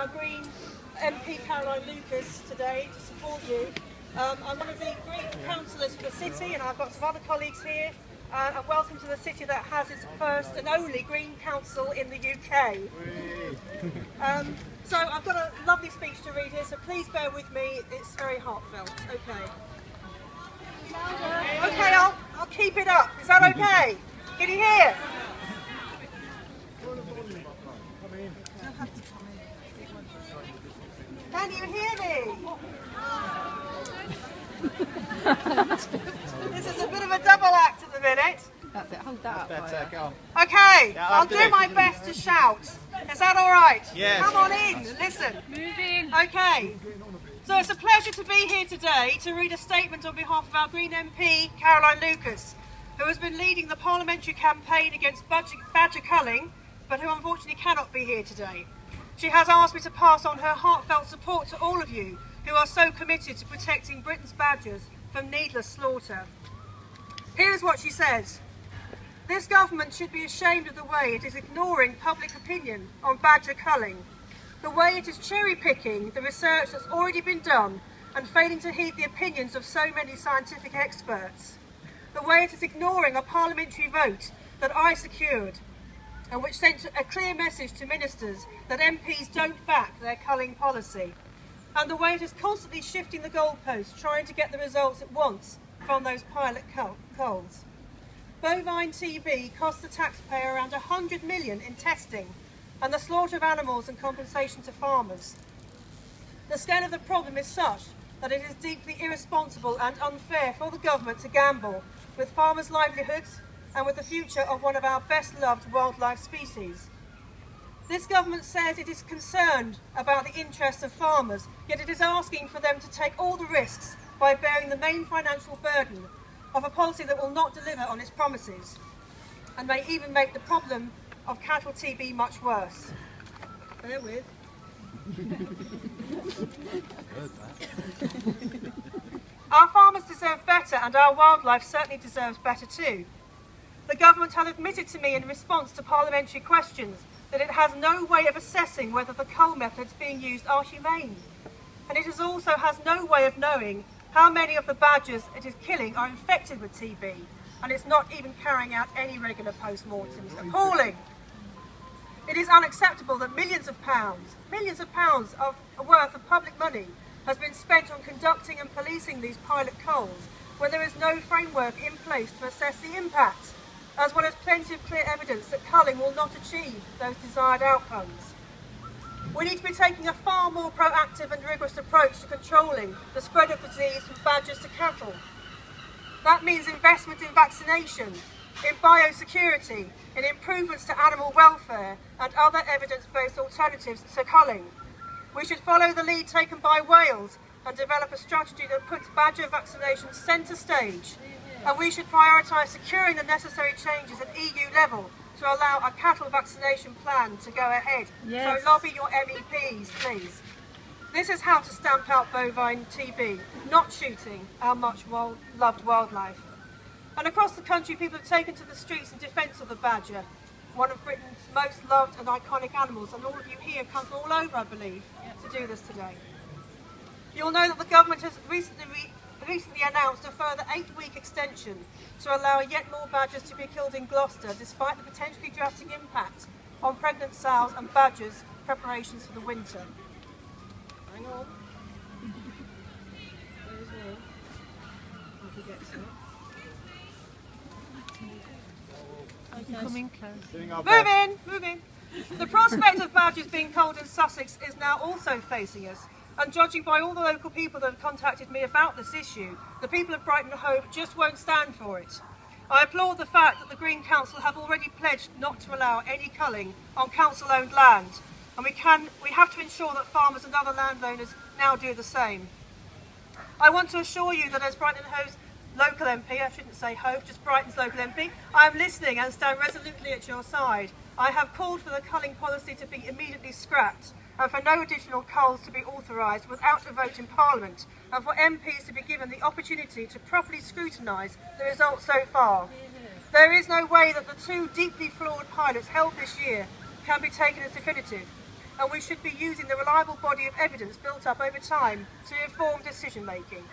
our Green MP Caroline Lucas today to support you. I'm one of the Green councillors for the city, and I've got some other colleagues here. And welcome to the city that has its first and only Green Council in the UK. So I've got a lovely speech to read here, so please bear with me. It's very heartfelt. Okay. Okay, I'll keep it up. Is that okay? Can you hear? Can you hear me? This is a bit of a double act at the minute. That's it, hold that up. Okay, I'll do my best to shout. Is that all right? Yes. Come on in, listen. Move in. Okay, so it's a pleasure to be here today to read a statement on behalf of our Green MP, Caroline Lucas, who has been leading the parliamentary campaign against badger culling, but who unfortunately cannot be here today. She has asked me to pass on her heartfelt support to all of you who are so committed to protecting Britain's badgers from needless slaughter. Here is what she says. This government should be ashamed of the way it is ignoring public opinion on badger culling, the way it is cherry-picking the research that's already been done and failing to heed the opinions of so many scientific experts, the way it is ignoring a parliamentary vote that I secured and which sent a clear message to ministers that MPs don't back their culling policy, and the way it is constantly shifting the goalposts, trying to get the results it wants from those pilot culls. Bovine TB costs the taxpayer around 100 million in testing and the slaughter of animals and compensation to farmers. The scale of the problem is such that it is deeply irresponsible and unfair for the government to gamble with farmers' livelihoods and with the future of one of our best-loved wildlife species. This government says it is concerned about the interests of farmers, yet it is asking for them to take all the risks by bearing the main financial burden of a policy that will not deliver on its promises and may even make the problem of cattle TB much worse. Bear with. Our farmers deserve better, and our wildlife certainly deserves better too. The government has admitted to me in response to parliamentary questions that it has no way of assessing whether the cull methods being used are humane, and it also has no way of knowing how many of the badgers it is killing are infected with TB, and it's not even carrying out any regular post-mortems. Appalling! It is unacceptable that millions of pounds of worth of public money has been spent on conducting and policing these pilot culls when there is no framework in place to assess the impact, as well as plenty of clear evidence that culling will not achieve those desired outcomes. We need to be taking a far more proactive and rigorous approach to controlling the spread of disease from badgers to cattle. That means investment in vaccination, in biosecurity, in improvements to animal welfare and other evidence-based alternatives to culling. We should follow the lead taken by Wales and develop a strategy that puts badger vaccination centre stage. And we should prioritise securing the necessary changes at EU level to allow a cattle vaccination plan to go ahead. Yes. So lobby your MEPs, please. This is how to stamp out bovine TB, not shooting our much loved wildlife. And across the country, people have taken to the streets in defence of the badger, one of Britain's most loved and iconic animals, and all of you here come from all over, I believe, to do this today. You'll know that the government has recently announced a further 8-week extension to allow yet more badgers to be killed in Gloucester, despite the potentially drastic impact on pregnant sows and badgers' preparations for the winter. Hang on. There's one. I can get to it. Coming close. Move in. The prospect of badgers being culled in Sussex is now also facing us. And judging by all the local people that have contacted me about this issue, the people of Brighton Hove just won't stand for it. I applaud the fact that the Green Council have already pledged not to allow any culling on council-owned land, and we have to ensure that farmers and other landowners now do the same. I want to assure you that as Brighton Hove's local MP, I shouldn't say Hove, just Brighton's local MP, I am listening and stand resolutely at your side. I have called for the culling policy to be immediately scrapped, and for no additional culls to be authorised without a vote in Parliament, and for MPs to be given the opportunity to properly scrutinise the results so far. There is no way that the 2 deeply flawed pilots held this year can be taken as definitive. and we should be using the reliable body of evidence built up over time to inform decision making.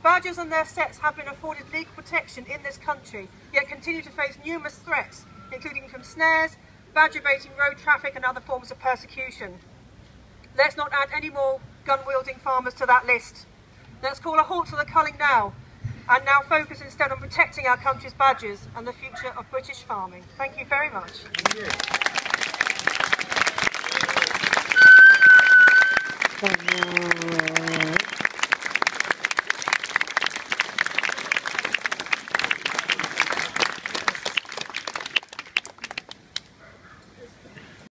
Badgers and their sets have been afforded legal protection in this country, yet continue to face numerous threats, including from snares, badger baiting, road traffic and other forms of persecution. Let's not add any more gun-wielding farmers to that list. Let's call a halt to the culling now, and now focus instead on protecting our country's badgers and the future of British farming. Thank you very much. Thank you.